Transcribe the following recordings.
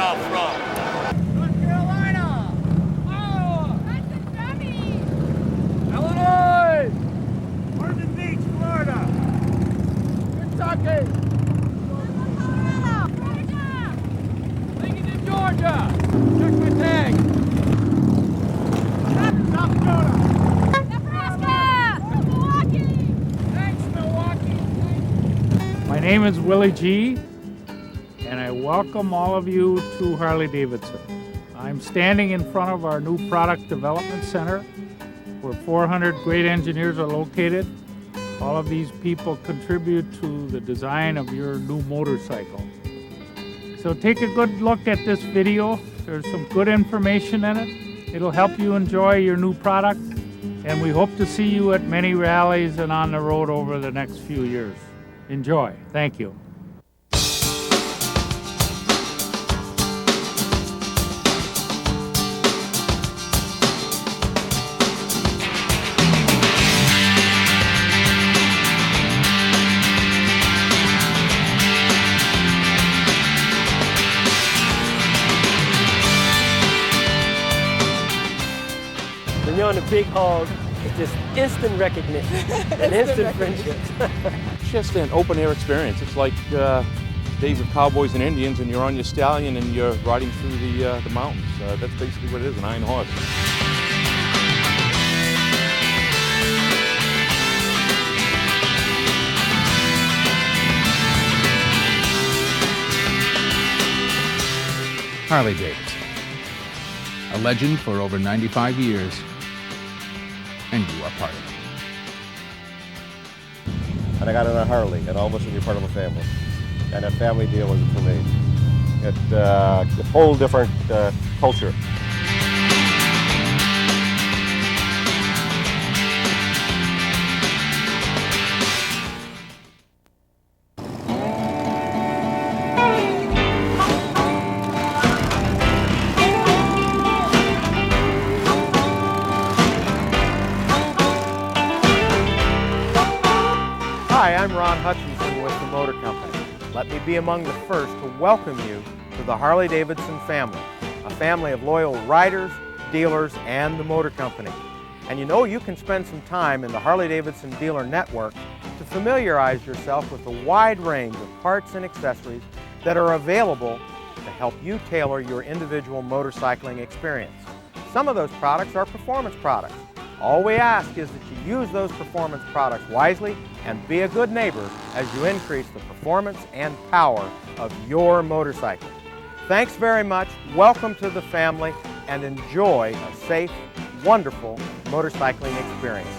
y'all from? North Carolina. Iowa. Illinois. Virgin Beach, Florida. Kentucky. Lincoln, Georgia. Check my tag. South Dakota. Nebraska. Milwaukee. Thanks, Milwaukee. My name is Willie G, and I welcome all of you to Harley Davidson. I'm standing in front of our new product development center where 400 great engineers are located. All of these people contribute to the design of your new motorcycle. So take a good look at this video. There's some good information in it. It'll help you enjoy your new product, and we hope to see you at many rallies and on the road over the next few years. Enjoy. Thank you. When you're on a big hog, it's just instant recognition and instant friendships. It's just an open-air experience. It's like days of cowboys and Indians, and you're on your stallion and you're riding through the mountains. That's basically what it is, an iron horse. Harley Davidson, a legend for over 95 years, and you are part of it. And I got on a Harley, and all of a sudden you're part of a family. And that family deal was for me. It's a whole different culture. Hi, I'm Ron Hutchinson with the Motor Company. Let me be among the first to welcome you to the Harley-Davidson family, a family of loyal riders, dealers, and the Motor Company. And you know you can spend some time in the Harley-Davidson dealer network to familiarize yourself with the wide range of parts and accessories that are available to help you tailor your individual motorcycling experience. Some of those products are performance products. All we ask is that you use those performance products wisely and be a good neighbor as you increase the performance and power of your motorcycle. Thanks very much, welcome to the family, and enjoy a safe, wonderful motorcycling experience.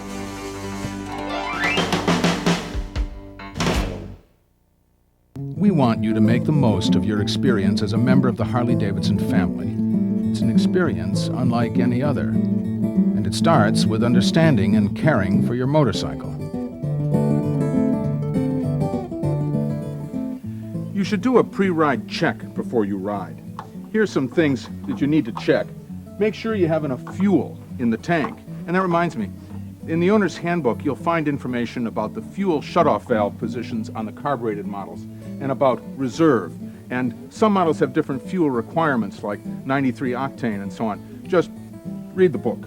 We want you to make the most of your experience as a member of the Harley-Davidson family. It's an experience unlike any other, and it starts with understanding and caring for your motorcycle. You should do a pre-ride check before you ride. Here's some things that you need to check. Make sure you have enough fuel in the tank. And that reminds me, in the owner's handbook, you'll find information about the fuel shutoff valve positions on the carbureted models and about reserve. And some models have different fuel requirements like 93 octane and so on. Just read the book.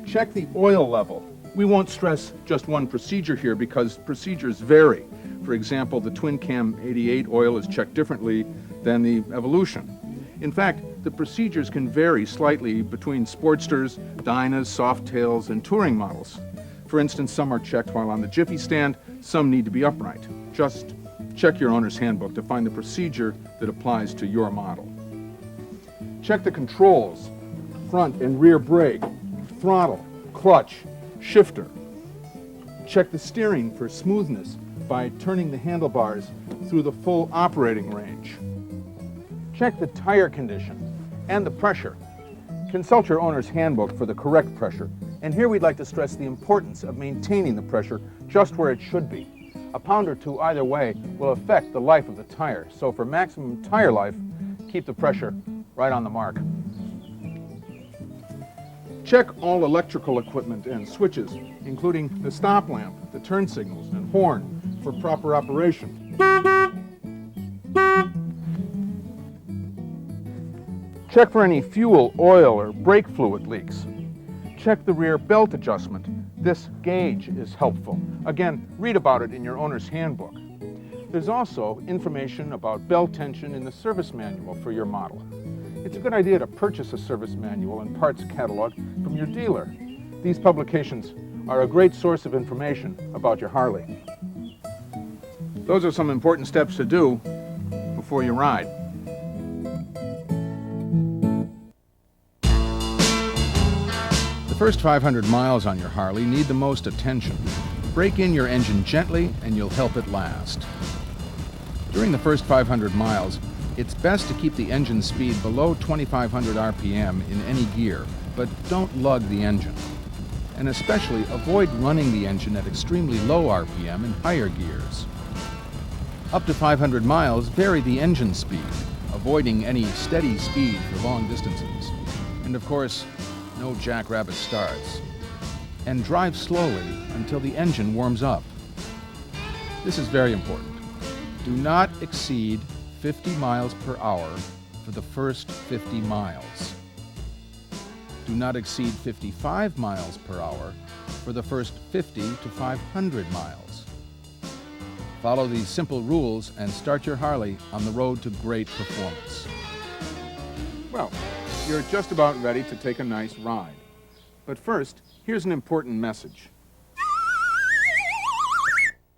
Check the oil level. We won't stress just one procedure here because procedures vary. For example, the twin cam 88 oil is checked differently than the Evolution. In fact, the procedures can vary slightly between Sportsters, Dynas, Softails, and touring models. For instance, some are checked while on the jiffy stand, some need to be upright. Just check your owner's handbook to find the procedure that applies to your model. Check the controls, front and rear brake, throttle, clutch, shifter. Check the steering for smoothness by turning the handlebars through the full operating range. Check the tire condition and the pressure. Consult your owner's handbook for the correct pressure. And here we'd like to stress the importance of maintaining the pressure just where it should be. A pound or two either way will affect the life of the tire. So for maximum tire life, keep the pressure right on the mark. Check all electrical equipment and switches, including the stop lamp, the turn signals, and horn for proper operation. Check for any fuel, oil, or brake fluid leaks. Check the rear belt adjustment. This gauge is helpful. Again, read about it in your owner's handbook. There's also information about belt tension in the service manual for your model. It's a good idea to purchase a service manual and parts catalog from your dealer. These publications are a great source of information about your Harley. Those are some important steps to do before you ride. The first 500 miles on your Harley need the most attention. Break in your engine gently and you'll help it last. During the first 500 miles, it's best to keep the engine speed below 2,500 RPM in any gear, but don't lug the engine. And especially avoid running the engine at extremely low RPM in higher gears. Up to 500 miles, vary the engine speed, avoiding any steady speed for long distances. And of course, no jackrabbit starts. And drive slowly until the engine warms up. This is very important. Do not exceed 50 miles per hour for the first 50 miles. Do not exceed 55 miles per hour for the first 50 to 500 miles. Follow these simple rules and start your Harley on the road to great performance. Well, you're just about ready to take a nice ride. But first, here's an important message.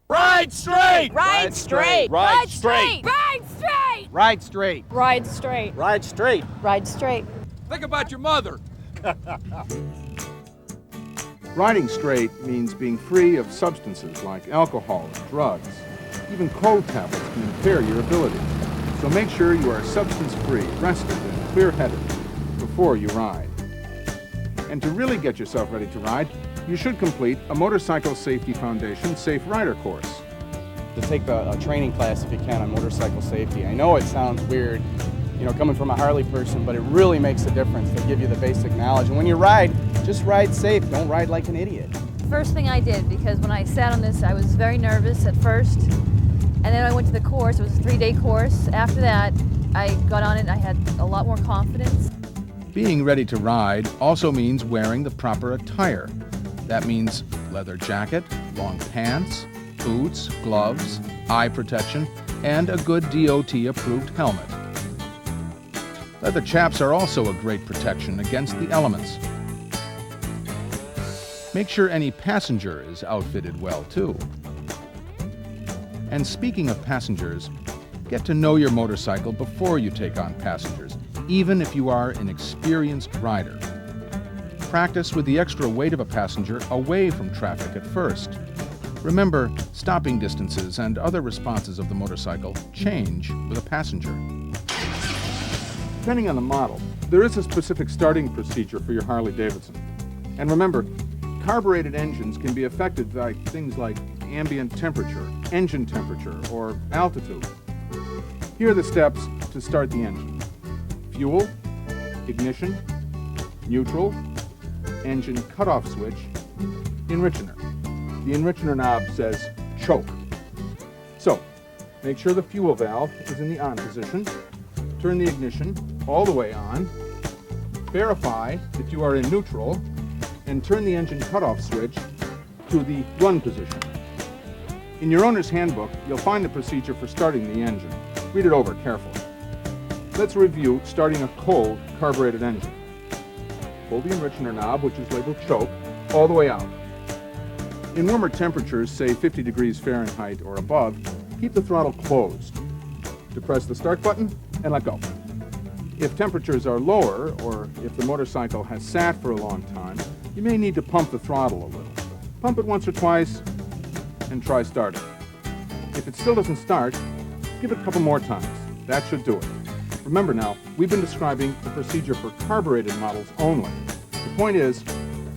Ride straight! Ride straight! Ride straight! Ride straight! Ride straight. Ride straight! Ride straight. Ride straight! Think about your mother. Riding straight means being free of substances like alcohol and drugs. Even cold tablets can impair your ability. So make sure you are substance-free, rested, and clear-headed before you ride. And to really get yourself ready to ride, you should complete a Motorcycle Safety Foundation Safe Rider course. To take a training class if you can on motorcycle safety. I know it sounds weird, you know, coming from a Harley person, but it really makes a difference. They give you the basic knowledge. And when you ride, just ride safe. Don't ride like an idiot. First thing I did, because when I sat on this, I was very nervous at first. And then I went to the course. It was a 3-day course. After that, I got on it and I had a lot more confidence. Being ready to ride also means wearing the proper attire. That means leather jacket, long pants, boots, gloves, eye protection, and a good DOT-approved helmet. Leather chaps are also a great protection against the elements. Make sure any passenger is outfitted well, too. And speaking of passengers, get to know your motorcycle before you take on passengers, even if you are an experienced rider. Practice with the extra weight of a passenger away from traffic at first. Remember, stopping distances and other responses of the motorcycle change with a passenger. Depending on the model, there is a specific starting procedure for your Harley-Davidson. And remember, carbureted engines can be affected by things like ambient temperature, engine temperature, or altitude. Here are the steps to start the engine. Fuel, ignition, neutral, engine cutoff switch, enrichener. The enrichener knob says choke. So, make sure the fuel valve is in the on position. Turn the ignition all the way on. Verify that you are in neutral and turn the engine cutoff switch to the run position. In your owner's handbook, you'll find the procedure for starting the engine. Read it over carefully. Let's review starting a cold carbureted engine. Pull the enrichener knob, which is labeled choke, all the way out. In warmer temperatures, say 50 degrees Fahrenheit or above, keep the throttle closed. Depress the start button and let go. If temperatures are lower, or if the motorcycle has sat for a long time, you may need to pump the throttle a little. Pump it once or twice and try starting. If it still doesn't start, give it a couple more times. That should do it. Remember now, we've been describing the procedure for carbureted models only. The point is,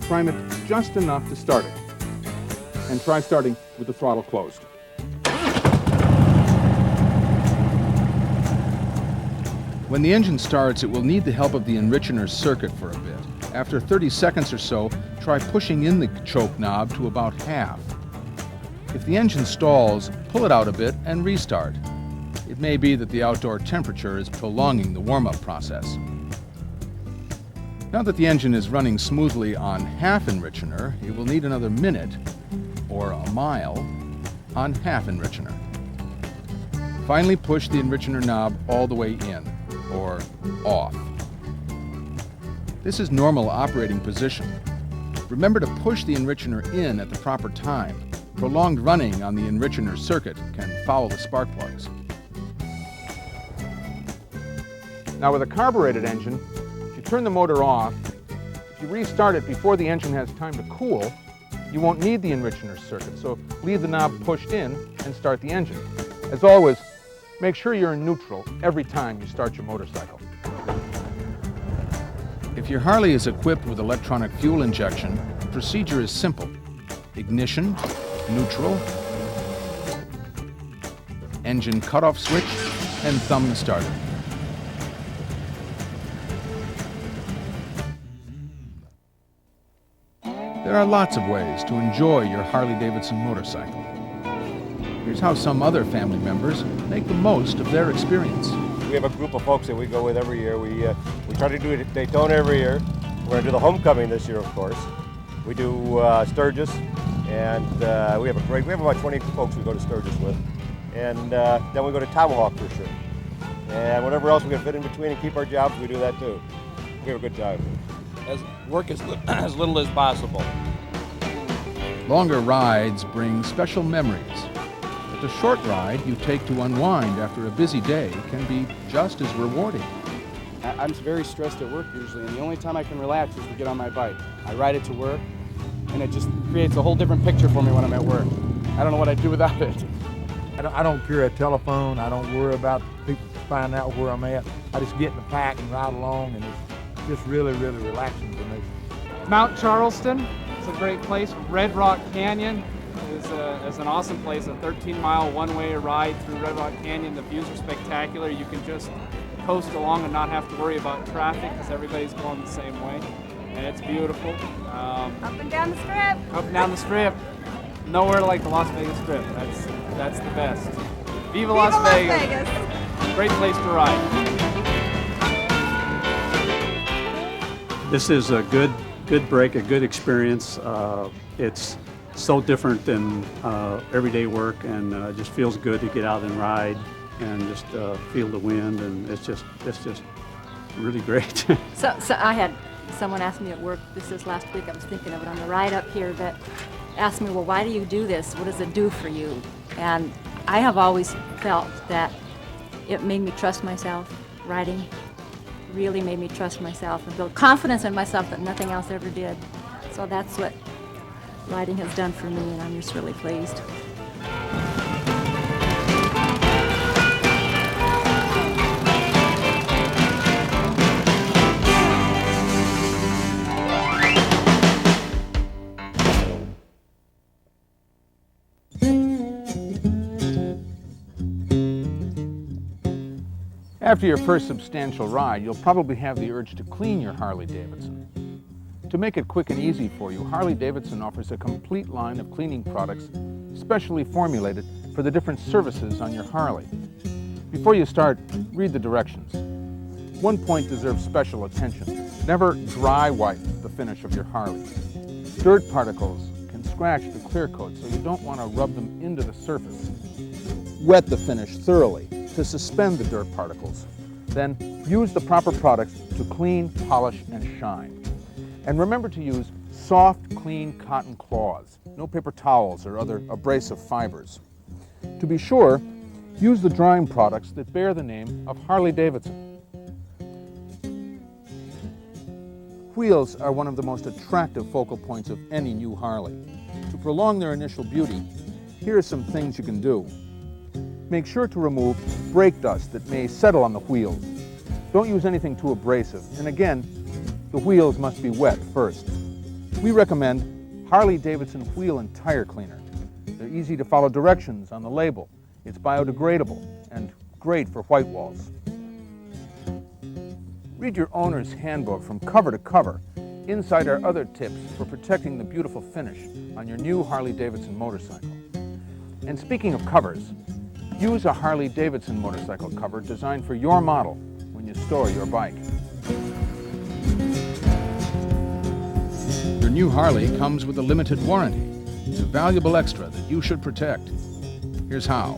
prime it just enough to start it. And try starting with the throttle closed. When the engine starts, it will need the help of the enrichener circuit for a bit. After 30 seconds or so, try pushing in the choke knob to about half. If the engine stalls, pull it out a bit and restart. It may be that the outdoor temperature is prolonging the warm-up process. Now that the engine is running smoothly on half enrichener, it will need another minute or a mile on half enrichener. Finally, push the enrichener knob all the way in, or off. This is normal operating position. Remember to push the enrichener in at the proper time. Prolonged running on the enrichener circuit can foul the spark plugs. Now with a carbureted engine, if you turn the motor off, if you restart it before the engine has time to cool, you won't need the enrichener circuit, so leave the knob pushed in and start the engine. As always, make sure you're in neutral every time you start your motorcycle. If your Harley is equipped with electronic fuel injection, the procedure is simple. Ignition, neutral, engine cutoff switch, and thumb the starter. There are lots of ways to enjoy your Harley-Davidson motorcycle. Here's how some other family members make the most of their experience. We have a group of folks that we go with every year. We try to do it at Daytona every year. We're going to do the homecoming this year, of course. We do Sturgis, and we have about 20 folks we go to Sturgis with. And then we go to Tomahawk for sure. And whatever else we can fit in between and keep our jobs, we do that too. We have a good time. Work as little as possible. Longer rides bring special memories. But the short ride you take to unwind after a busy day can be just as rewarding. I'm very stressed at work usually, and the only time I can relax is to get on my bike. I ride it to work, and it just creates a whole different picture for me when I'm at work. I don't know what I'd do without it. I don't carry a telephone. I don't worry about people finding out where I'm at. I just get in the pack and ride along, and it's just really, really relaxing for me. Mount Charleston is a great place. Red Rock Canyon is an awesome place, a 13-mile one-way ride through Red Rock Canyon. The views are spectacular. You can just coast along and not have to worry about traffic because everybody's going the same way, and it's beautiful. Up and down the strip. Up and down the strip. Nowhere like the Las Vegas Strip. That's the best. Viva Las Vegas. Great place to ride. This is a good break, a good experience. It's so different than everyday work, and it just feels good to get out and ride and just feel the wind, and it's just really great. So I had someone ask me at work, this is last week, I was thinking of it on the ride up here, that asked me, well, why do you do this? What does it do for you? And I have always felt that it made me trust myself. Riding really made me trust myself and build confidence in myself that nothing else ever did. So that's what riding has done for me, and I'm just really pleased. After your first substantial ride, you'll probably have the urge to clean your Harley-Davidson. To make it quick and easy for you, Harley-Davidson offers a complete line of cleaning products specially formulated for the different services on your Harley. Before you start, read the directions. One point deserves special attention. Never dry wipe the finish of your Harley. Dirt particles can scratch the clear coat, so you don't want to rub them into the surface. Wet the finish thoroughly to suspend the dirt particles. Then use the proper products to clean, polish, and shine. And remember to use soft, clean cotton cloths, no paper towels or other abrasive fibers. To be sure, use the drying products that bear the name of Harley-Davidson. Wheels are one of the most attractive focal points of any new Harley. To prolong their initial beauty, here are some things you can do. Make sure to remove brake dust that may settle on the wheels. Don't use anything too abrasive, and again, the wheels must be wet first. We recommend Harley-Davidson Wheel and Tire Cleaner. They're easy to follow directions on the label. It's biodegradable and great for white walls. Read your owner's handbook from cover to cover. Inside are other tips for protecting the beautiful finish on your new Harley-Davidson motorcycle. And speaking of covers, use a Harley-Davidson motorcycle cover designed for your model when you store your bike. new Harley comes with a limited warranty. It's a valuable extra that you should protect. Here's how.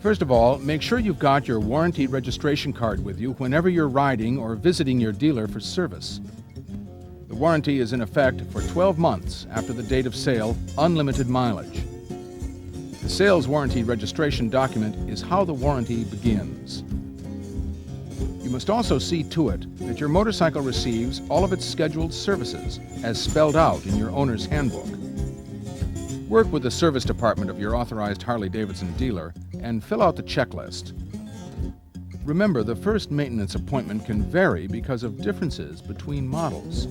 First of all, make sure you've got your warranty registration card with you whenever you're riding or visiting your dealer for service. The warranty is in effect for 12 months after the date of sale, unlimited mileage. The sales warranty registration document is how the warranty begins. You must also see to it that your motorcycle receives all of its scheduled services as spelled out in your owner's handbook. Work with the service department of your authorized Harley-Davidson dealer and fill out the checklist. Remember, the first maintenance appointment can vary because of differences between models.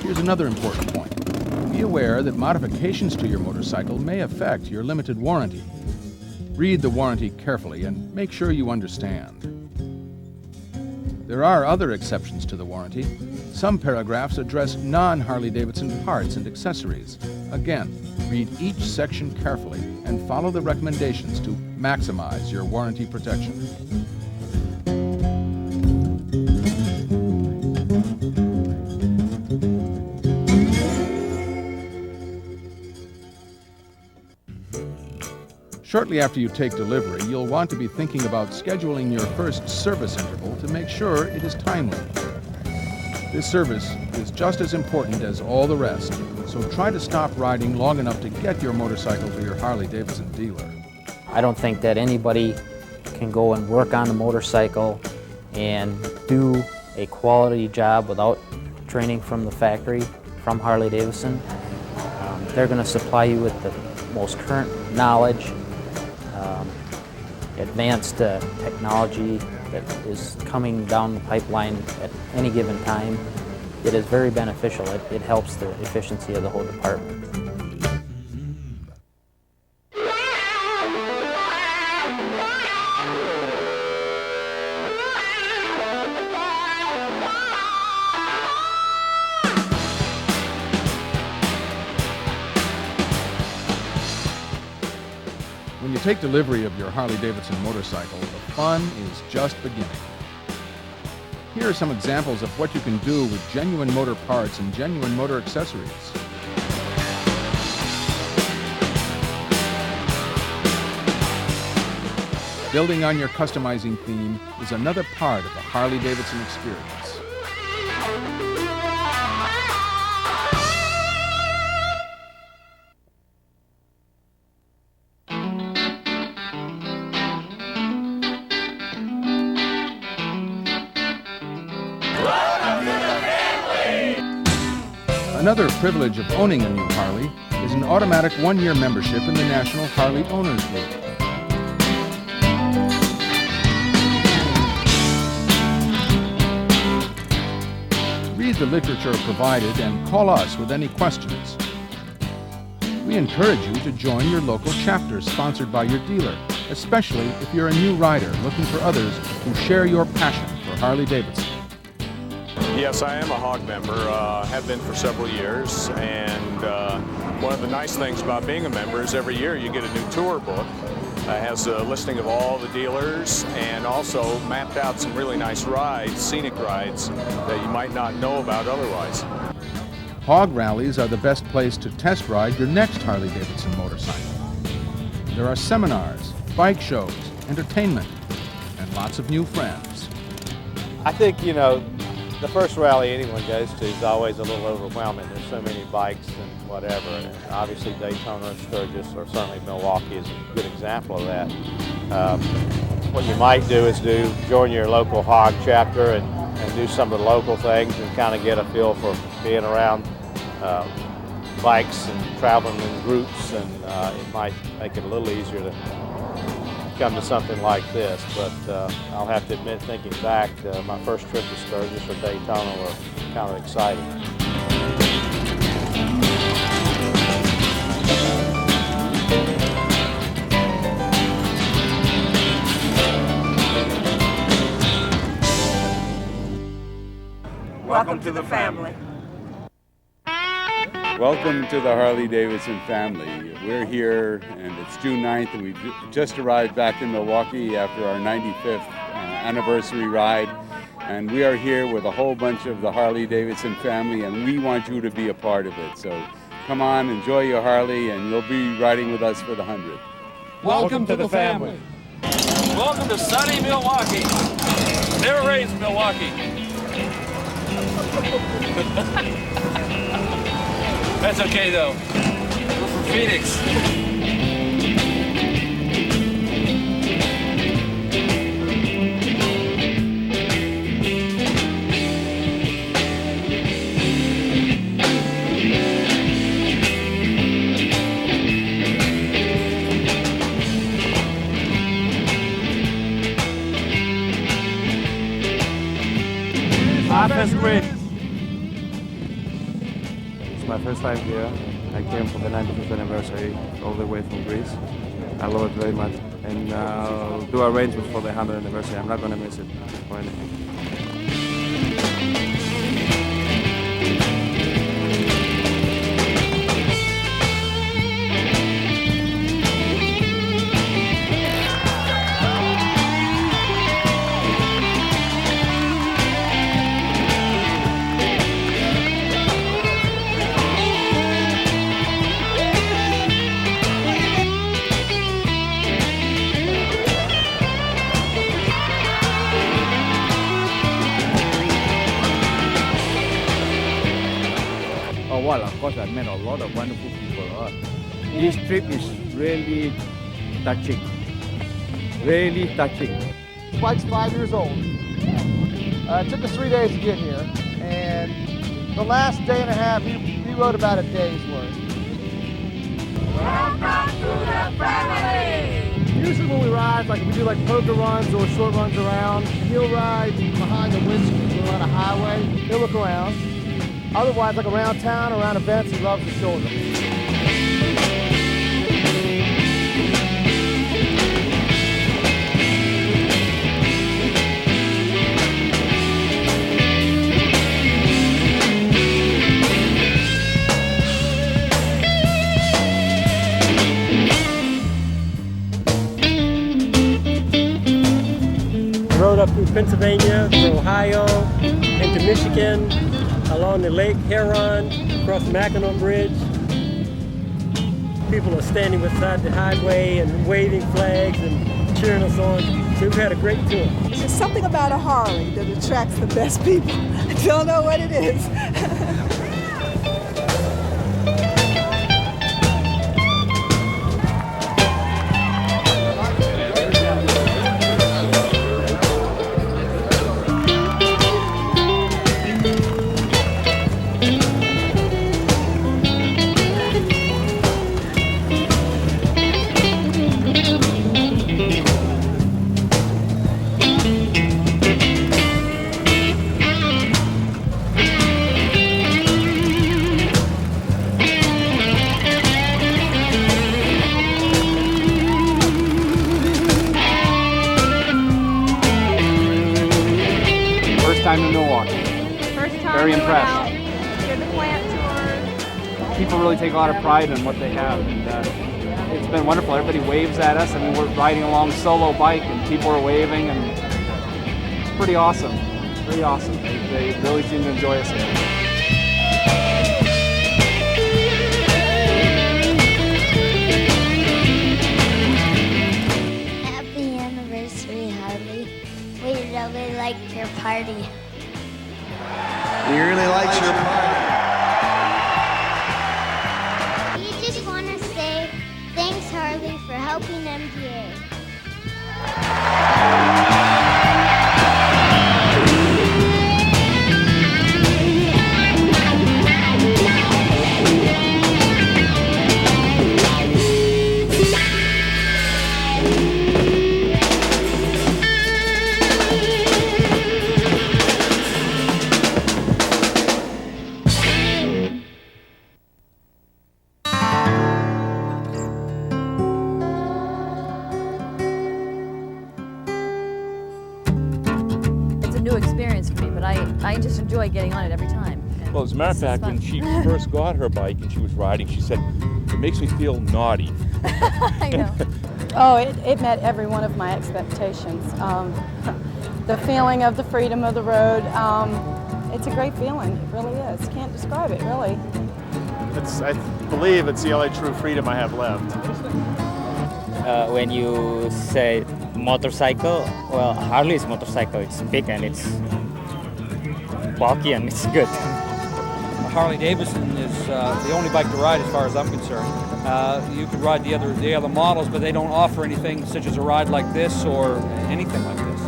Here's another important point. Be aware that modifications to your motorcycle may affect your limited warranty. Read the warranty carefully and make sure you understand. There are other exceptions to the warranty. Some paragraphs address non-Harley-Davidson parts and accessories. Again, read each section carefully and follow the recommendations to maximize your warranty protection. Shortly after you take delivery, you'll want to be thinking about scheduling your first service interval to make sure it is timely. This service is just as important as all the rest, so try to stop riding long enough to get your motorcycle to your Harley-Davidson dealer. I don't think that anybody can go and work on a motorcycle and do a quality job without training from the factory, from Harley-Davidson. They're going to supply you with the most current knowledge, advanced technology that is coming down the pipeline at any given time. It is very beneficial. It helps the efficiency of the whole department. When you take delivery of your Harley-Davidson motorcycle, the fun is just beginning. Here are some examples of what you can do with genuine motor parts and genuine motor accessories. Building on your customizing theme is another part of the Harley-Davidson experience. Another privilege of owning a new Harley is an automatic one-year membership in the National Harley Owners League. Read the literature provided and call us with any questions. We encourage you to join your local chapter sponsored by your dealer, especially if you're a new rider looking for others who share your passion for Harley-Davidson. Yes, I am a HOG member, have been for several years, and one of the nice things about being a member is every year you get a new tour book. It has a listing of all the dealers and also mapped out some really nice rides, scenic rides, that you might not know about otherwise. HOG rallies are the best place to test ride your next Harley-Davidson motorcycle. There are seminars, bike shows, entertainment, and lots of new friends. I think, the first rally anyone goes to is always a little overwhelming. There's so many bikes and whatever. And obviously Daytona and Sturgis, or certainly Milwaukee, is a good example of that. What you might do is join your local HOG chapter and do some of the local things and kind of get a feel for being around bikes and traveling in groups, and it might make it a little easier to come to something like this, but I'll have to admit, thinking back, my first trip to Sturgis or Daytona were kind of exciting. Welcome to the family. Welcome to the Harley-Davidson family. We're here, and it's June 9th, and we just arrived back in Milwaukee after our 95th anniversary ride. And we are here with a whole bunch of the Harley Davidson family, and we want you to be a part of it. So come on, enjoy your Harley, and you'll be riding with us for the 100. Welcome to the family. Welcome to sunny Milwaukee. Never raised in Milwaukee. That's okay though. We're from Phoenix. First grade. It's my first time here. I came for the 95th anniversary all the way from Greece. I love it very much. And I'll do arrangements for the 100th anniversary. I'm not going to miss it for anything. Well, of course, I met a lot of wonderful people. This trip is really touching. Really touching. Bike's 5 years old. It took us 3 days to get here, and the last day and a half, he rode about a day's worth. Welcome to the family! Usually when we ride, like if we do like poker runs or short runs around, he'll ride behind the windscreen. We're on a highway, he'll look around. Otherwise, like around town, around events, he loves the shoulder. Rode up through Pennsylvania, through Ohio, into Michigan, along the Lake Huron, across the Mackinac Bridge. People are standing beside the highway and waving flags and cheering us on. So we've had a great tour. There's something about a Harley that attracts the best people. I don't know what it is. Time in Milwaukee. First time Very we went impressed. out, did the plant tour. People really take a lot of pride in what they have, and it's been wonderful. Everybody waves at us. I mean, we're riding along solo bike, and people are waving, and it's pretty awesome. Pretty awesome. They really seem to enjoy us here. Happy anniversary, Harley. We really liked your party. We really liked your party. We just want to say thanks, Harley, for helping MGA. New experience for me, but I just enjoy getting on it every time. And Well, as a matter of fact, when she first got her bike and she was riding, she said, "It makes me feel naughty." I know. Oh, it met every one of my expectations. The feeling of the freedom of the road, it's a great feeling. It really is. Can't describe it, really. I believe it's the only true freedom I have left. When you say motorcycle, well, Harley's motorcycle, it's big and it's bulky and it's good. Harley Davidson is the only bike to ride as far as I'm concerned. You could ride the other models, but they don't offer anything such as a ride like this or anything like this.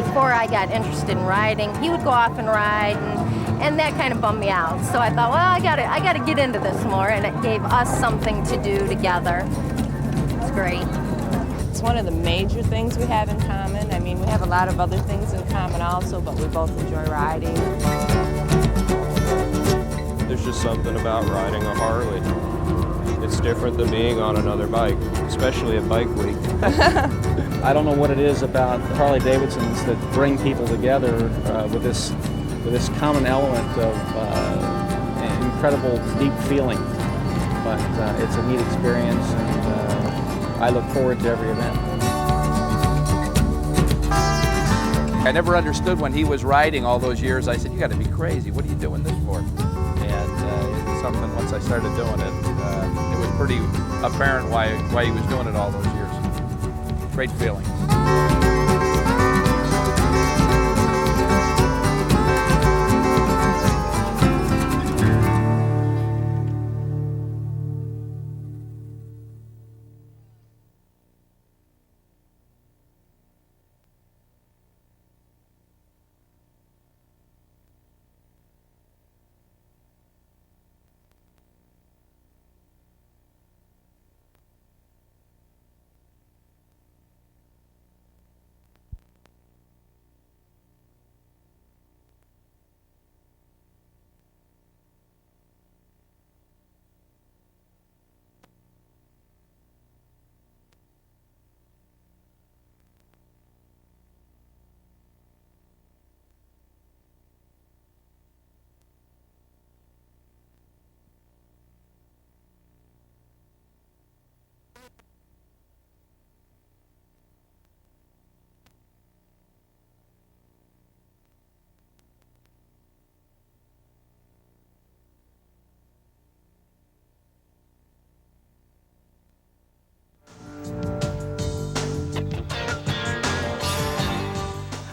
Before I got interested in riding, he would go off and ride, and that kind of bummed me out. So I thought, well, I gotta get into this more, and it gave us something to do together. It's great. It's one of the major things we have in common. I mean, we have a lot of other things in common also, but we both enjoy riding. There's just something about riding a Harley. It's different than being on another bike, especially at Bike Week. I don't know what it is about Harley Davidsons that bring people together with this common element of incredible deep feeling. But it's a neat experience, and I look forward to every event. I never understood when he was riding all those years. I said, "You got to be crazy. What are you doing this for?" And it's something. Once I started doing it, it was pretty apparent why he was doing it all those years. Great feeling.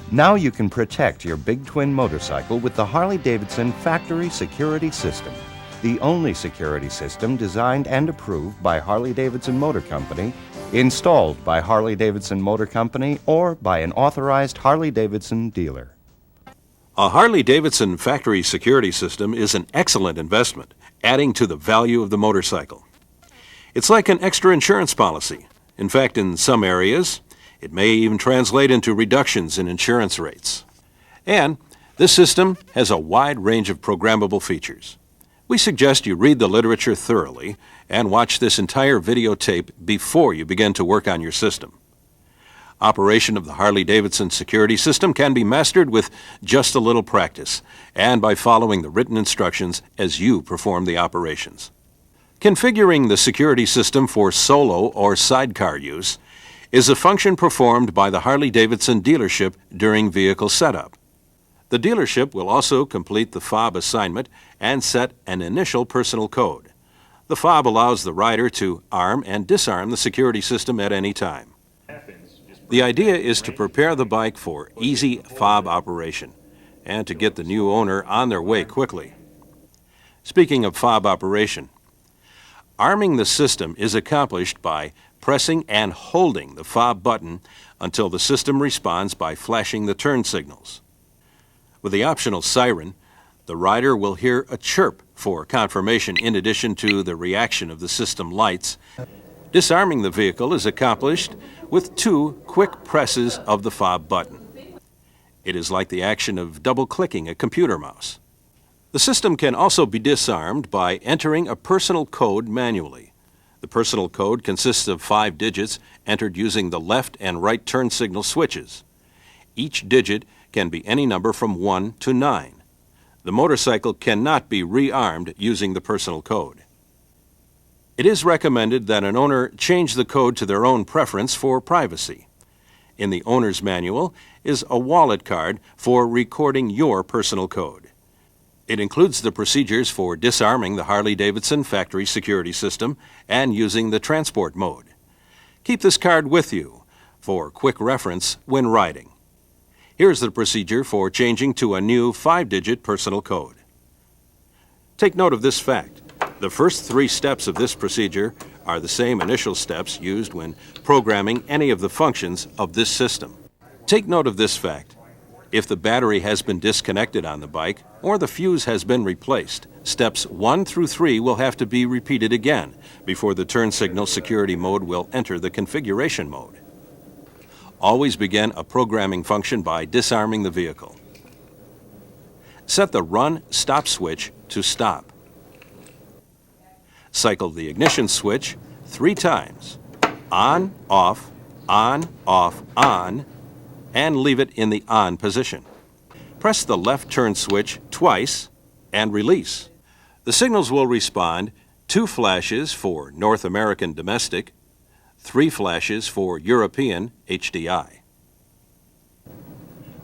Now you can protect your big twin motorcycle with the Harley-Davidson Factory Security System, the only security system designed and approved by Harley-Davidson Motor Company, installed by Harley-Davidson Motor Company, or by an authorized Harley-Davidson dealer. A Harley-Davidson Factory Security System is an excellent investment, adding to the value of the motorcycle. It's like an extra insurance policy. In fact, in some areas, it may even translate into reductions in insurance rates. And this system has a wide range of programmable features. We suggest you read the literature thoroughly and watch this entire videotape before you begin to work on your system. Operation of the Harley-Davidson security system can be mastered with just a little practice and by following the written instructions as you perform the operations. Configuring the security system for solo or sidecar use is a function performed by the Harley-Davidson dealership during vehicle setup. The dealership will also complete the fob assignment and set an initial personal code. The fob allows the rider to arm and disarm the security system at any time. The idea is to prepare the bike for easy fob operation and to get the new owner on their way quickly. Speaking of fob operation, arming the system is accomplished by pressing and holding the fob button until the system responds by flashing the turn signals. With the optional siren, the rider will hear a chirp for confirmation in addition to the reaction of the system lights. Disarming the vehicle is accomplished with 2 quick presses of the fob button. It is like the action of double-clicking a computer mouse. The system can also be disarmed by entering a personal code manually. The personal code consists of 5 digits entered using the left and right turn signal switches. Each digit can be any number from 1 to 9. The motorcycle cannot be rearmed using the personal code. It is recommended that an owner change the code to their own preference for privacy. In the owner's manual is a wallet card for recording your personal code. It includes the procedures for disarming the Harley-Davidson factory security system and using the transport mode. Keep this card with you for quick reference when riding. Here's the procedure for changing to a new 5-digit personal code. Take note of this fact. The first 3 steps of this procedure are the same initial steps used when programming any of the functions of this system. Take note of this fact. If the battery has been disconnected on the bike or the fuse has been replaced, steps 1 through 3 will have to be repeated again before the turn signal security mode will enter the configuration mode. Always begin a programming function by disarming the vehicle. Set the run-stop switch to stop. Cycle the ignition switch 3 times. On, off, on, off, on, and leave it in the on position. Press the left turn switch twice and release. The signals will respond 2 flashes for North American domestic, 3 flashes for European HDI.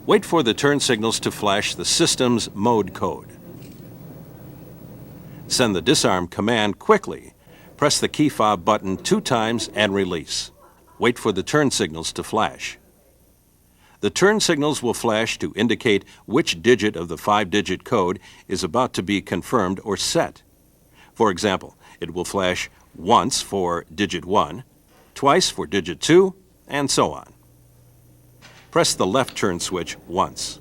Wait for the turn signals to flash the system's mode code. Send the disarm command quickly. Press the key fob button 2 times and release. Wait for the turn signals to flash. The turn signals will flash to indicate which digit of the 5-digit code is about to be confirmed or set. For example, it will flash once for digit 1, twice for digit 2, and so on. Press the left turn switch once.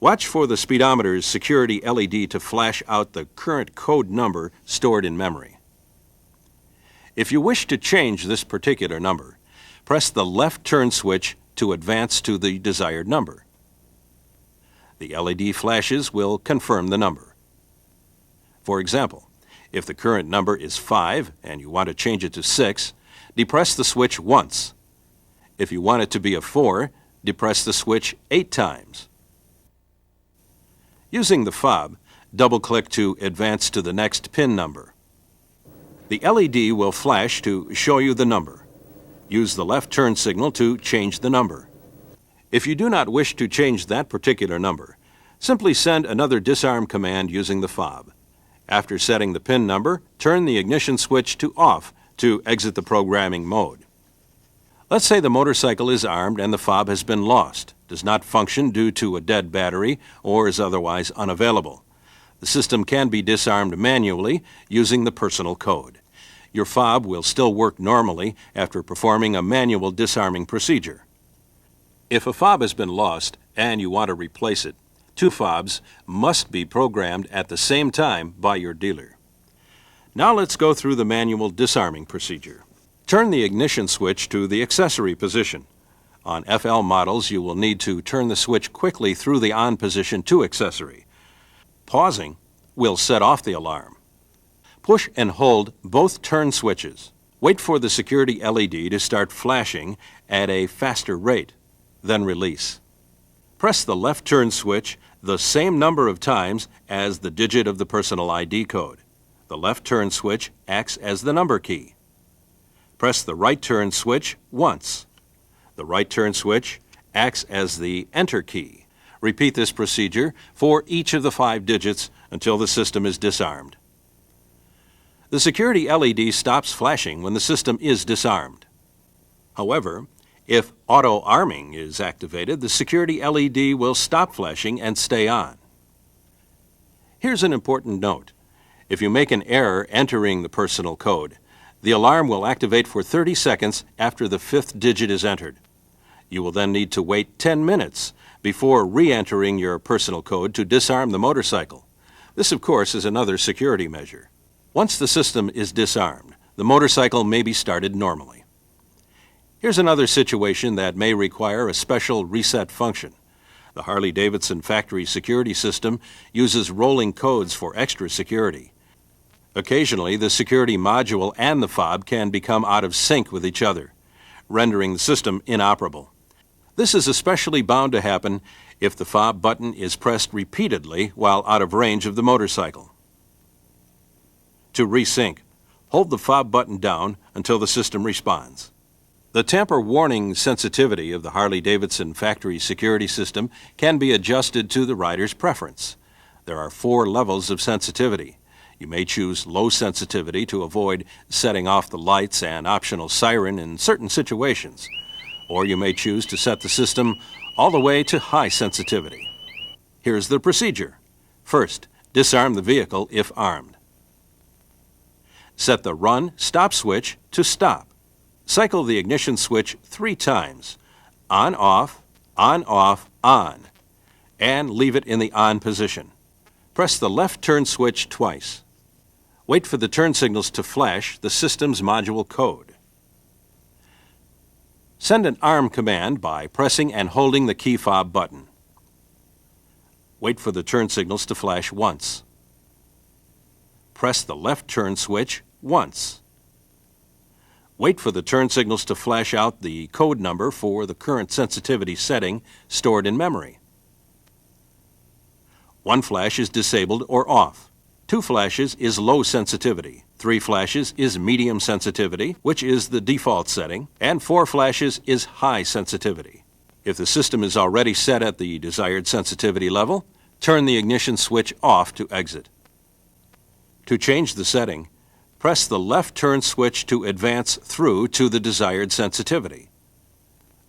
Watch for the speedometer's security LED to flash out the current code number stored in memory. If you wish to change this particular number, press the left turn switch to advance to the desired number. The LED flashes will confirm the number. For example, if the current number is 5 and you want to change it to 6, depress the switch once. If you want it to be a 4, depress the switch 8 times. Using the fob, double-click to advance to the next pin number. The LED will flash to show you the number. Use the left turn signal to change the number. If you do not wish to change that particular number, simply send another disarm command using the fob. After setting the pin number, turn the ignition switch to off to exit the programming mode. Let's say the motorcycle is armed and the fob has been lost, does not function due to a dead battery, or is otherwise unavailable. The system can be disarmed manually using the personal code. Your fob will still work normally after performing a manual disarming procedure. If a fob has been lost and you want to replace it, 2 fobs must be programmed at the same time by your dealer. Now let's go through the manual disarming procedure. Turn the ignition switch to the accessory position. On FL models, you will need to turn the switch quickly through the on position to accessory. Pausing will set off the alarm. Push and hold both turn switches. Wait for the security LED to start flashing at a faster rate, then release. Press the left turn switch the same number of times as the digit of the personal ID code. The left turn switch acts as the number key. Press the right turn switch once. The right turn switch acts as the enter key. Repeat this procedure for each of the 5 digits until the system is disarmed. The security LED stops flashing when the system is disarmed. However, if auto arming is activated, the security LED will stop flashing and stay on. Here's an important note. If you make an error entering the personal code, the alarm will activate for 30 seconds after the 5th digit is entered. You will then need to wait 10 minutes before re-entering your personal code to disarm the motorcycle. This, of course, is another security measure. Once the system is disarmed, the motorcycle may be started normally. Here's another situation that may require a special reset function. The Harley-Davidson factory security system uses rolling codes for extra security. Occasionally, the security module and the fob can become out of sync with each other, rendering the system inoperable. This is especially bound to happen if the fob button is pressed repeatedly while out of range of the motorcycle. To resync, hold the fob button down until the system responds. The tamper warning sensitivity of the Harley-Davidson factory security system can be adjusted to the rider's preference. There are 4 levels of sensitivity. You may choose low sensitivity to avoid setting off the lights and optional siren in certain situations, or you may choose to set the system all the way to high sensitivity. Here's the procedure. First, disarm the vehicle if armed. Set the run-stop switch to stop. Cycle the ignition switch 3 times, on, off, on, and leave it in the on position. Press the left turn switch twice. Wait for the turn signals to flash the system's module code. Send an arm command by pressing and holding the key fob button. Wait for the turn signals to flash once. Press the left turn switch once. Wait for the turn signals to flash out the code number for the current sensitivity setting stored in memory. 1 flash is disabled or off. 2 flashes is low sensitivity. 3 flashes is medium sensitivity, which is the default setting, and 4 flashes is high sensitivity. If the system is already set at the desired sensitivity level, turn the ignition switch off to exit. To change the setting, press the left turn switch to advance through to the desired sensitivity.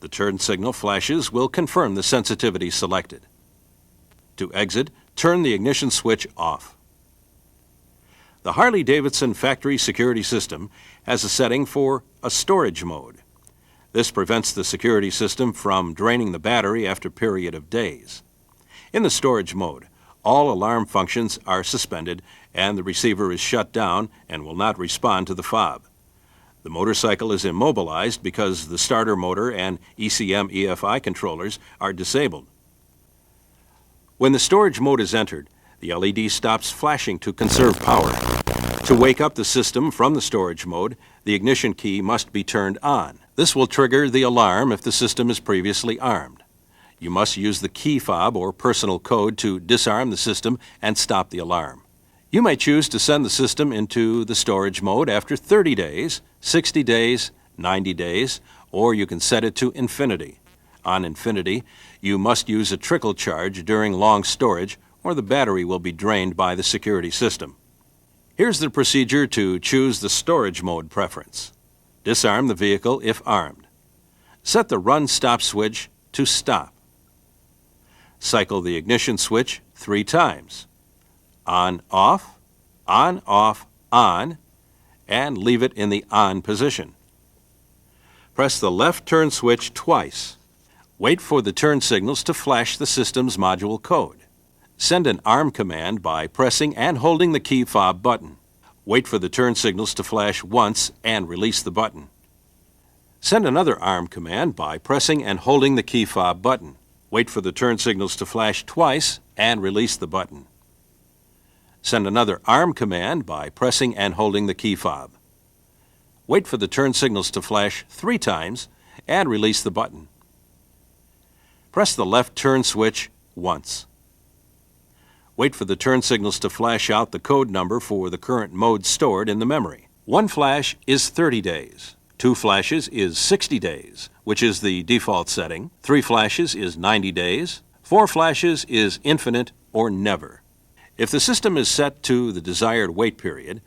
The turn signal flashes will confirm the sensitivity selected. To exit, turn the ignition switch off. The Harley-Davidson factory security system has a setting for a storage mode. This prevents the security system from draining the battery after a period of days. In the storage mode, all alarm functions are suspended and the receiver is shut down and will not respond to the fob. The motorcycle is immobilized because the starter motor and ECM EFI controllers are disabled. When the storage mode is entered, the LED stops flashing to conserve power. To wake up the system from the storage mode, the ignition key must be turned on. This will trigger the alarm if the system is previously armed. You must use the key fob or personal code to disarm the system and stop the alarm. You may choose to send the system into the storage mode after 30 days, 60 days, 90 days, or you can set it to infinity. On infinity, you must use a trickle charge during long storage or the battery will be drained by the security system. Here's the procedure to choose the storage mode preference. Disarm the vehicle if armed. Set the run-stop switch to stop. Cycle the ignition switch 3 times. On, off, on, and leave it in the on position. Press the left turn switch twice. Wait for the turn signals to flash the system's module code. Send an arm command by pressing and holding the key fob button. Wait for the turn signals to flash once and release the button. Send another arm command by pressing and holding the key fob button. Wait for the turn signals to flash twice and release the button. Send another arm command by pressing and holding the key fob. Wait for the turn signals to flash 3 times and release the button. Press the left turn switch once. Wait for the turn signals to flash out the code number for the current mode stored in the memory. 1 flash is 30 days. 2 flashes is 60 days, which is the default setting. 3 flashes is 90 days. 4 flashes is infinite or never. If the system is set to the desired wait period,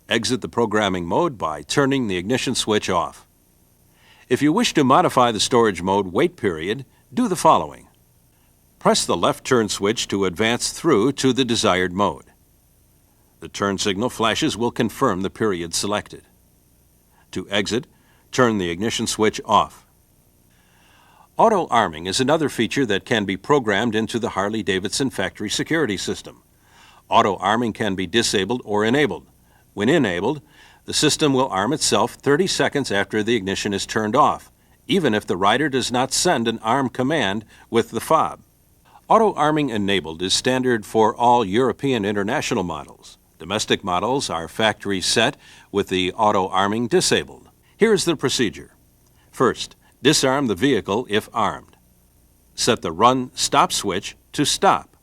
exit the programming mode by turning the ignition switch off. If you wish to modify the storage mode wait period, do the following. Press the left turn switch to advance through to the desired mode. The turn signal flashes will confirm the period selected. To exit, turn the ignition switch off. Auto arming is another feature that can be programmed into the Harley-Davidson factory security system. Auto arming can be disabled or enabled. When enabled, the system will arm itself 30 seconds after the ignition is turned off, even if the rider does not send an arm command with the fob. Auto arming enabled is standard for all European international models. Domestic models are factory set with the auto arming disabled. Here's the procedure. First, disarm the vehicle if armed. Set the run-stop switch to stop.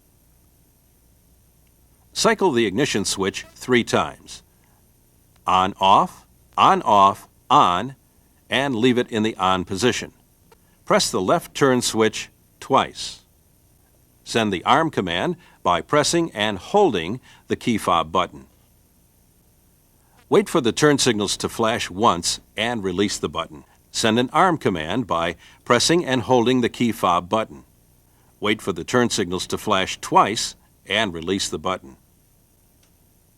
Cycle the ignition switch 3 times. On, off, on, and leave it in the on position. Press the left turn switch twice. Send the arm command by pressing and holding the key fob button. Wait for the turn signals to flash once and release the button. Send an arm command by pressing and holding the key fob button. Wait for the turn signals to flash twice and release the button.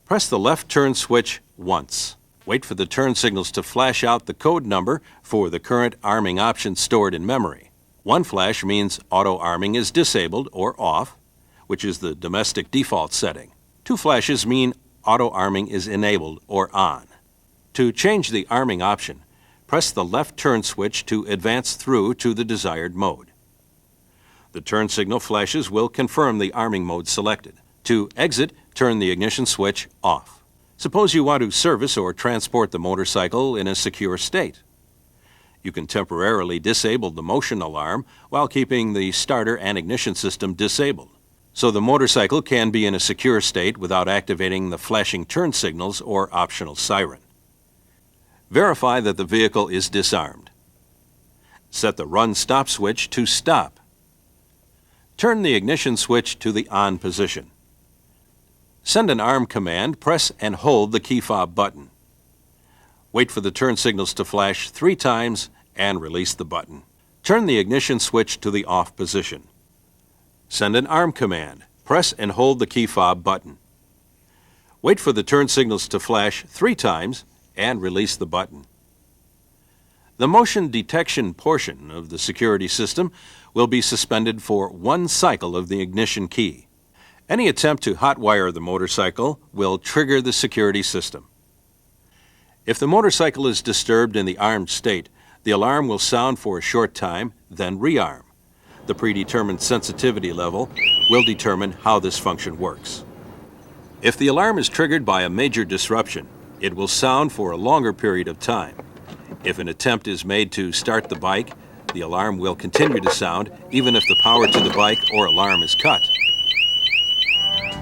Press the left turn switch once. Wait for the turn signals to flash out the code number for the current arming option stored in memory. 1 flash means auto arming is disabled or off, which is the domestic default setting. 2 flashes mean auto arming is enabled or on. To change the arming option, press the left turn switch to advance through to the desired mode. The turn signal flashes will confirm the arming mode selected. To exit, turn the ignition switch off. Suppose you want to service or transport the motorcycle in a secure state. You can temporarily disable the motion alarm while keeping the starter and ignition system disabled, so the motorcycle can be in a secure state without activating the flashing turn signals or optional siren. Verify that the vehicle is disarmed. Set the run-stop switch to stop. Turn the ignition switch to the on position. Send an arm command, press and hold the key fob button. Wait for the turn signals to flash 3 times and release the button. Turn the ignition switch to the off position. Send an arm command, press and hold the key fob button. Wait for the turn signals to flash 3 times and release the button. The motion detection portion of the security system will be suspended for 1 cycle of the ignition key. Any attempt to hotwire the motorcycle will trigger the security system. If the motorcycle is disturbed in the armed state, the alarm will sound for a short time, then rearm. The predetermined sensitivity level will determine how this function works. If the alarm is triggered by a major disruption, it will sound for a longer period of time. If an attempt is made to start the bike, the alarm will continue to sound even if the power to the bike or alarm is cut.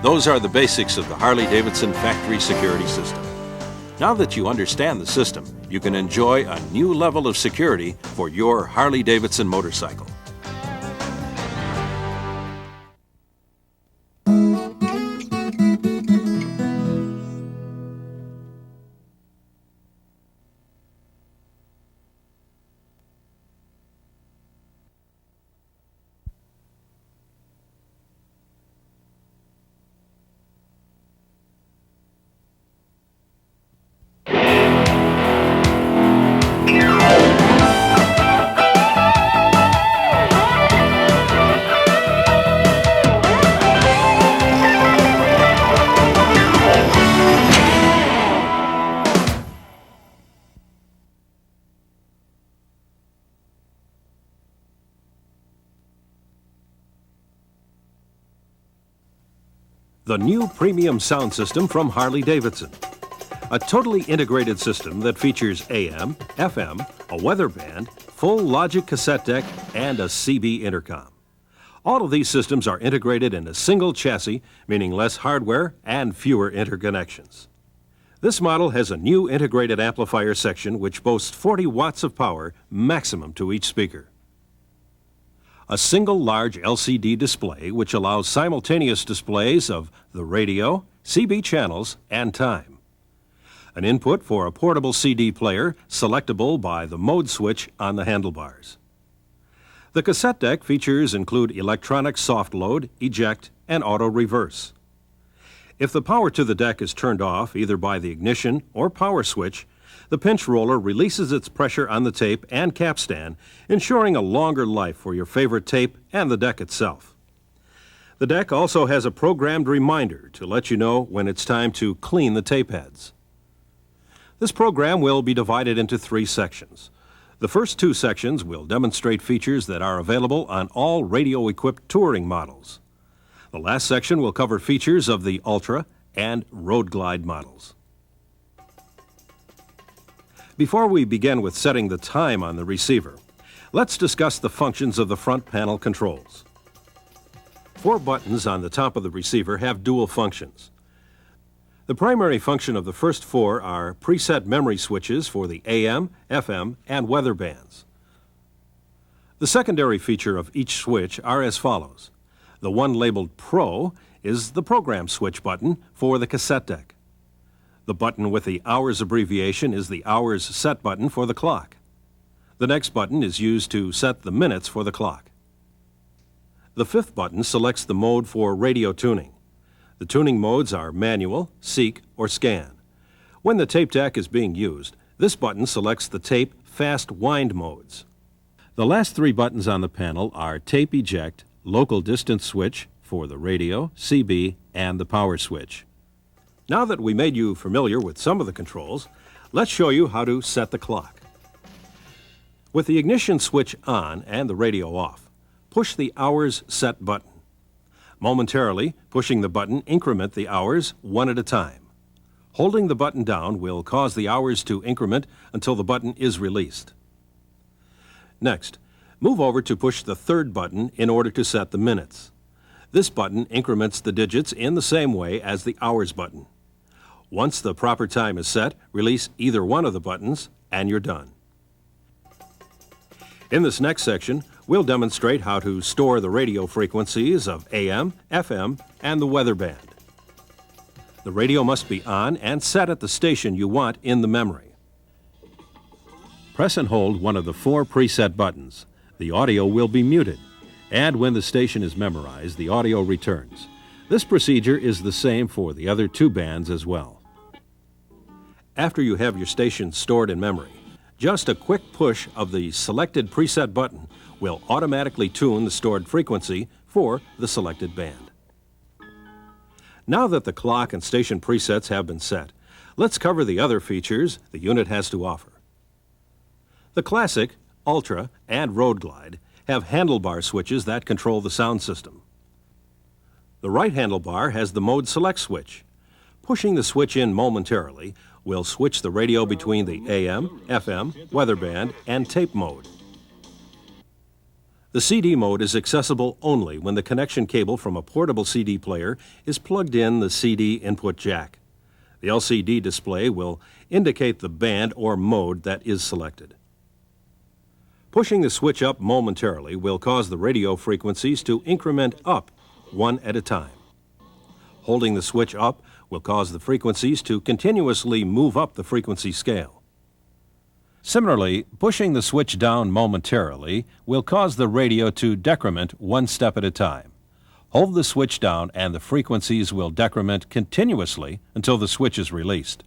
Those are the basics of the Harley-Davidson factory security system. Now that you understand the system, you can enjoy a new level of security for your Harley-Davidson motorcycle. The new premium sound system from Harley-Davidson. A totally integrated system that features AM, FM, a weather band, full Logic cassette deck, and a CB intercom. All of these systems are integrated in a single chassis, meaning less hardware and fewer interconnections. This model has a new integrated amplifier section which boasts 40 watts of power, maximum to each speaker. A single large LCD display which allows simultaneous displays of the radio, CB channels, and time. An input for a portable CD player selectable by the mode switch on the handlebars. The cassette deck features include electronic soft load, eject, and auto reverse. If the power to the deck is turned off either by the ignition or power switch, the pinch roller releases its pressure on the tape and capstan, ensuring a longer life for your favorite tape and the deck itself. The deck also has a programmed reminder to let you know when it's time to clean the tape heads. This program will be divided into 3 sections. The first 2 sections will demonstrate features that are available on all radio-equipped touring models. The last section will cover features of the Ultra and Road Glide models. Before we begin with setting the time on the receiver, Let's discuss the functions of the front panel controls. 4 buttons on the top of the receiver have dual functions. The primary function of the first 4 are preset memory switches for the AM, FM, and weather bands. The secondary feature of each switch are as follows. The one labeled Pro is the program switch button for the cassette deck. The button with the hours abbreviation is the hours set button for the clock. The next button is used to set the minutes for the clock. The 5th button selects the mode for radio tuning. The tuning modes are manual, seek, or scan. When the tape deck is being used, this button selects the tape fast wind modes. The last 3 buttons on the panel are tape eject, local distance switch for the radio, CB, and the power switch. Now that we made you familiar with some of the controls, let's show you how to set the clock. With the ignition switch on and the radio off, push the hours set button. Momentarily, pushing the button increment the hours one at a time. Holding the button down will cause the hours to increment until the button is released. Next, move over to push the 3rd button in order to set the minutes. This button increments the digits in the same way as the hours button. Once the proper time is set, release either one of the buttons and you're done. In this next section, we'll demonstrate how to store the radio frequencies of AM, FM, and the weather band. The radio must be on and set at the station you want in the memory. Press and hold one of the 4 preset buttons. The audio will be muted, and when the station is memorized, the audio returns. This procedure is the same for the other 2 bands as well. After you have your station stored in memory, just a quick push of the selected preset button will automatically tune the stored frequency for the selected band. Now that the clock and station presets have been set, let's cover the other features the unit has to offer. The Classic, Ultra, and Road Glide have handlebar switches that control the sound system. The right handlebar has the mode select switch. Pushing the switch in momentarily will switch the radio between the AM, FM, weather band, and tape mode. The CD mode is accessible only when the connection cable from a portable CD player is plugged in the CD input jack. The LCD display will indicate the band or mode that is selected. Pushing the switch up momentarily will cause the radio frequencies to increment up one at a time. Holding the switch up will cause the frequencies to continuously move up the frequency scale. Similarly, pushing the switch down momentarily will cause the radio to decrement one step at a time. Hold the switch down and the frequencies will decrement continuously until the switch is released.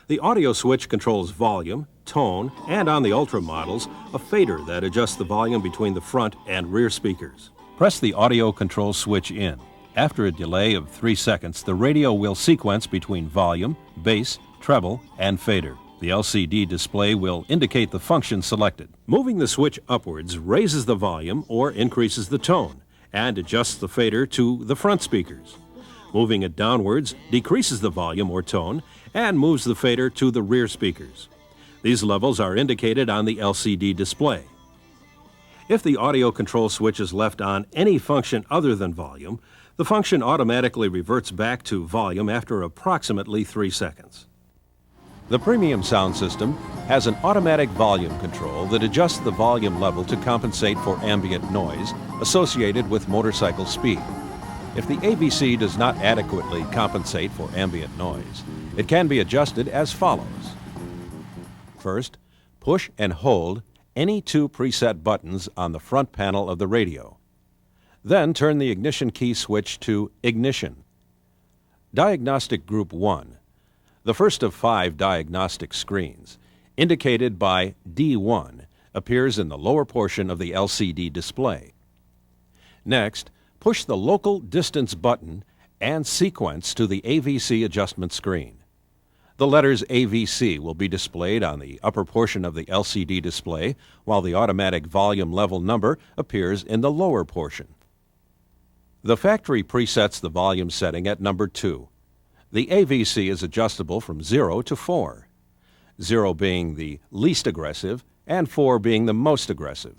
The audio switch controls volume, tone, and on the Ultra models, a fader that adjusts the volume between the front and rear speakers. Press the audio control switch in. After a delay of 3 seconds, the radio will sequence between volume, bass, treble, and fader. The LCD display will indicate the function selected. Moving the switch upwards raises the volume or increases the tone and adjusts the fader to the front speakers. Moving it downwards decreases the volume or tone and moves the fader to the rear speakers. These levels are indicated on the LCD display. If the audio control switch is left on any function other than volume, the function automatically reverts back to volume after approximately 3 seconds. The premium sound system has an automatic volume control that adjusts the volume level to compensate for ambient noise associated with motorcycle speed. If the AVC does not adequately compensate for ambient noise, it can be adjusted as follows. First, push and hold any 2 preset buttons on the front panel of the radio. Then turn the ignition key switch to Ignition. Diagnostic Group 1, the first of 5 diagnostic screens, indicated by D1, appears in the lower portion of the LCD display. Next, push the local distance button and sequence to the AVC adjustment screen. The letters AVC will be displayed on the upper portion of the LCD display, while the automatic volume level number appears in the lower portion. The factory presets the volume setting at number 2. The AVC is adjustable from 0 to 4, 0 being the least aggressive and 4 being the most aggressive.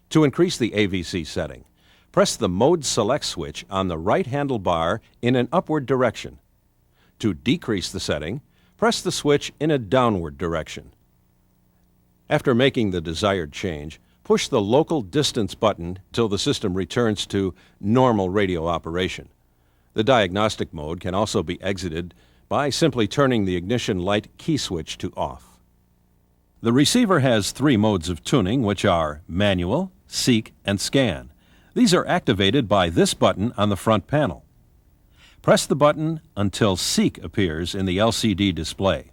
To increase the AVC setting, press the Mode Select switch on the right handlebar in an upward direction. To decrease the setting, press the switch in a downward direction. After making the desired change, push the local distance button till the system returns to normal radio operation. The diagnostic mode can also be exited by simply turning the ignition light key switch to off. The receiver has 3 modes of tuning, which are manual, seek, and scan. These are activated by this button on the front panel. Press the button until seek appears in the LCD display.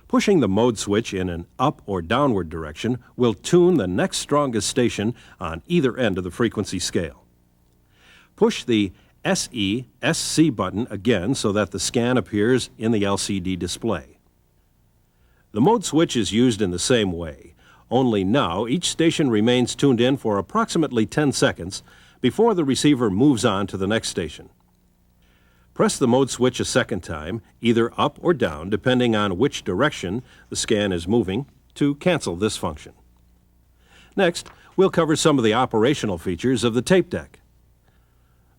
Pushing the mode switch in an up or downward direction will tune the next strongest station on either end of the frequency scale. Push the SE/SC button again so that the scan appears in the LCD display. The mode switch is used in the same way, only now each station remains tuned in for approximately 10 seconds before the receiver moves on to the next station. Press the mode switch a second time, either up or down, depending on which direction the scan is moving, to cancel this function. Next, we'll cover some of the operational features of the tape deck.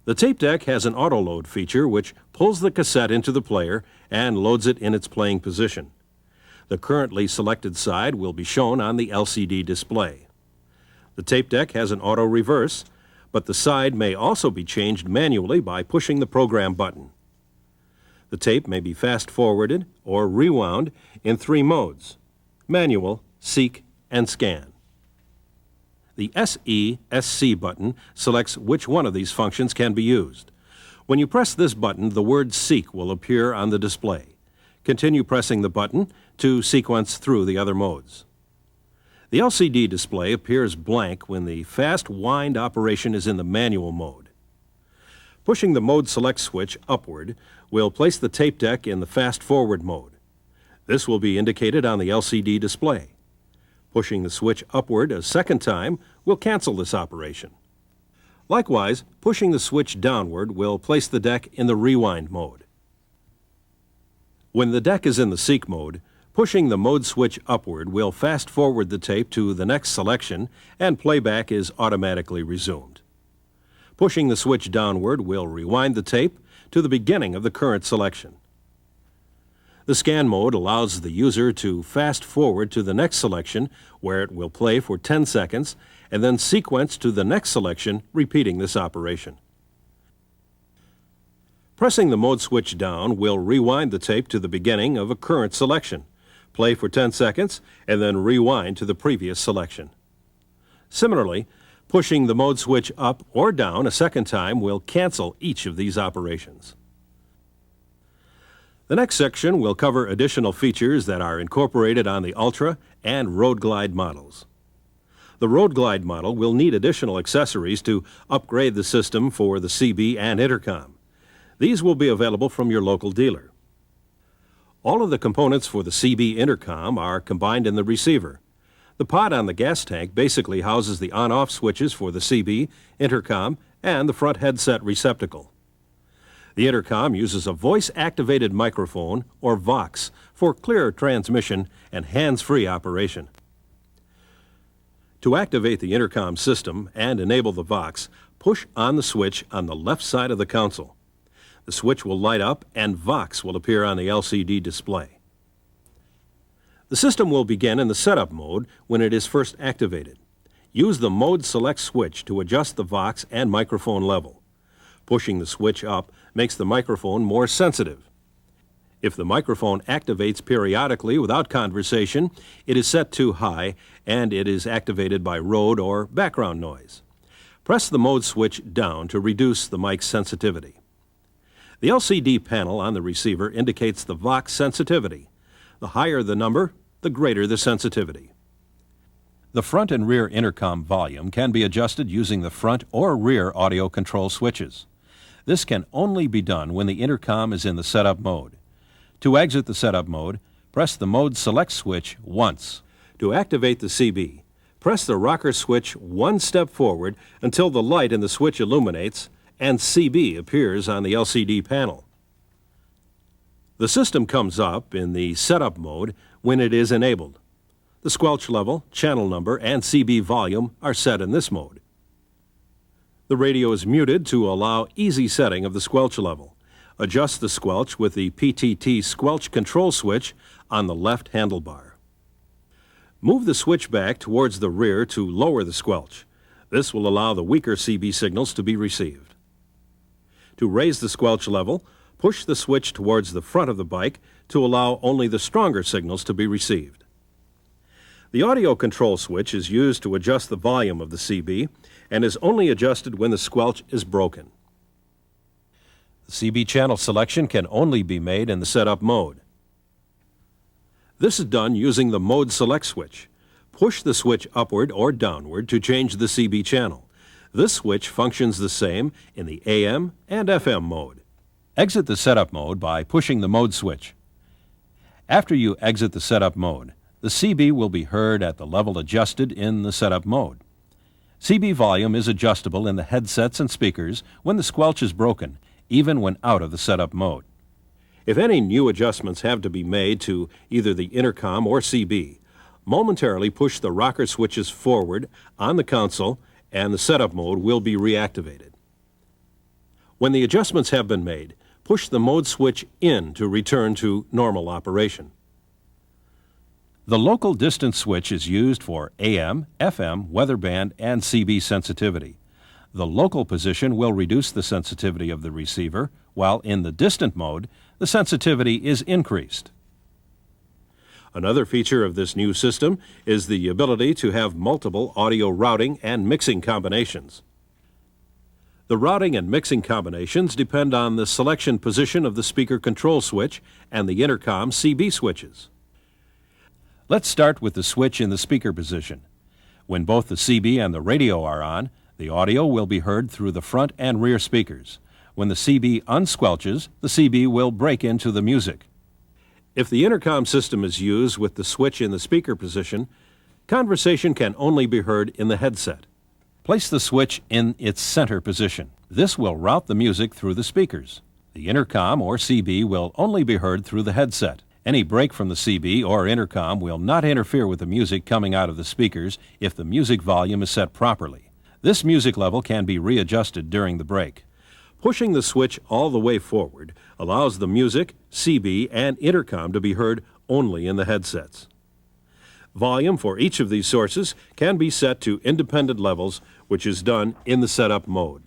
The tape deck has an auto-load feature which pulls the cassette into the player and loads it in its playing position. The currently selected side will be shown on the LCD display. The tape deck has an auto reverse, but the side may also be changed manually by pushing the program button. The tape may be fast-forwarded or rewound in 3 modes: manual, seek, and scan. The SE/SC button selects which one of these functions can be used. When you press this button, the word seek will appear on the display. Continue pressing the button to sequence through the other modes. The LCD display appears blank when the fast wind operation is in the manual mode. Pushing the mode select switch upward will place the tape deck in the fast forward mode. This will be indicated on the LCD display. Pushing the switch upward a second time will cancel this operation. Likewise, pushing the switch downward will place the deck in the rewind mode. When the deck is in the seek mode, pushing the mode switch upward will fast-forward the tape to the next selection and playback is automatically resumed. Pushing the switch downward will rewind the tape to the beginning of the current selection. The scan mode allows the user to fast-forward to the next selection where it will play for 10 seconds and then sequence to the next selection, repeating this operation. Pressing the mode switch down will rewind the tape to the beginning of a current selection, play for 10 seconds, and then rewind to the previous selection. Similarly, pushing the mode switch up or down a second time will cancel each of these operations. The next section will cover additional features that are incorporated on the Ultra and Road Glide models. The Road Glide model will need additional accessories to upgrade the system for the CB and intercom. These will be available from your local dealer. All of the components for the CB intercom are combined in the receiver. The pod on the gas tank basically houses the on-off switches for the CB, intercom, and the front headset receptacle. The intercom uses a voice-activated microphone, or VOX, for clear transmission and hands-free operation. To activate the intercom system and enable the VOX, push on the switch on the left side of the console. The switch will light up and VOX will appear on the LCD display. The system will begin in the setup mode when it is first activated. Use the mode select switch to adjust the VOX and microphone level. Pushing the switch up makes the microphone more sensitive. If the microphone activates periodically without conversation, it is set too high and it is activated by road or background noise. Press the mode switch down to reduce the mic's sensitivity. The LCD panel on the receiver indicates the VOX sensitivity. The higher the number, the greater the sensitivity. The front and rear intercom volume can be adjusted using the front or rear audio control switches. This can only be done when the intercom is in the setup mode. To exit the setup mode, press the mode select switch once. To activate the CB, press the rocker switch one step forward until the light in the switch illuminates and CB appears on the LCD panel. The system comes up in the setup mode when it is enabled. The squelch level, channel number, and CB volume are set in this mode. The radio is muted to allow easy setting of the squelch level. Adjust the squelch with the PTT squelch control switch on the left handlebar. Move the switch back towards the rear to lower the squelch. This will allow the weaker CB signals to be received. To raise the squelch level, push the switch towards the front of the bike to allow only the stronger signals to be received. The audio control switch is used to adjust the volume of the CB and is only adjusted when the squelch is broken. The CB channel selection can only be made in the setup mode. This is done using the Mode Select switch. Push the switch upward or downward to change the CB channel. This switch functions the same in the AM and FM mode. Exit the setup mode by pushing the mode switch. After you exit the setup mode, the CB will be heard at the level adjusted in the setup mode. CB volume is adjustable in the headsets and speakers when the squelch is broken, even when out of the setup mode. If any new adjustments have to be made to either the intercom or CB, momentarily push the rocker switches forward on the console and the setup mode will be reactivated. When the adjustments have been made, push the mode switch in to return to normal operation. The local distance switch is used for AM, FM, weather band, and CB sensitivity. The local position will reduce the sensitivity of the receiver, while in the distant mode, the sensitivity is increased. Another feature of this new system is the ability to have multiple audio routing and mixing combinations. The routing and mixing combinations depend on the selection position of the speaker control switch and the intercom CB switches. Let's start with the switch in the speaker position. When both the CB and the radio are on, the audio will be heard through the front and rear speakers. When the CB unsquelches, the CB will break into the music. If the intercom system is used with the switch in the speaker position, conversation can only be heard in the headset. Place the switch in its center position. This will route the music through the speakers. The intercom or CB will only be heard through the headset. Any break from the CB or intercom will not interfere with the music coming out of the speakers if the music volume is set properly. This music level can be readjusted during the break. Pushing the switch all the way forward allows the music, CB, and intercom to be heard only in the headsets. Volume for each of these sources can be set to independent levels, which is done in the setup mode.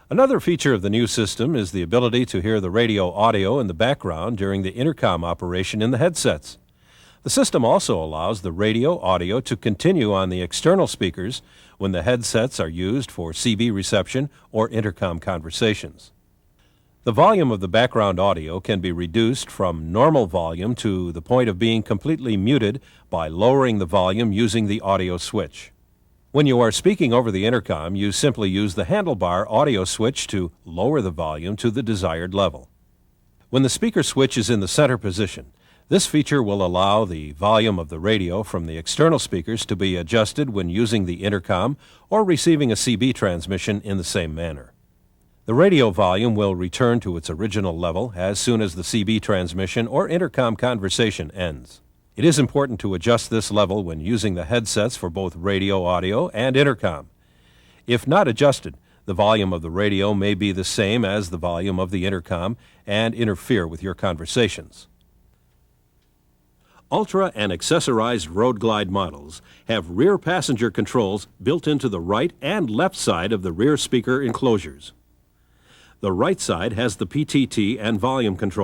Another feature of the new system is the ability to hear the radio audio in the background during the intercom operation in the headsets. The system also allows the radio audio to continue on the external speakers when the headsets are used for CB reception or intercom conversations. The volume of the background audio can be reduced from normal volume to the point of being completely muted by lowering the volume using the audio switch. When you are speaking over the intercom, you simply use the handlebar audio switch to lower the volume to the desired level. When the speaker switch is in the center position, this feature will allow the volume of the radio from the external speakers to be adjusted when using the intercom or receiving a CB transmission in the same manner. The radio volume will return to its original level as soon as the CB transmission or intercom conversation ends. It is important to adjust this level when using the headsets for both radio audio and intercom. If not adjusted, the volume of the radio may be the same as the volume of the intercom and interfere with your conversations. Ultra and accessorized Road Glide models have rear passenger controls built into the right and left side of the rear speaker enclosures. The right side has the PTT and volume control.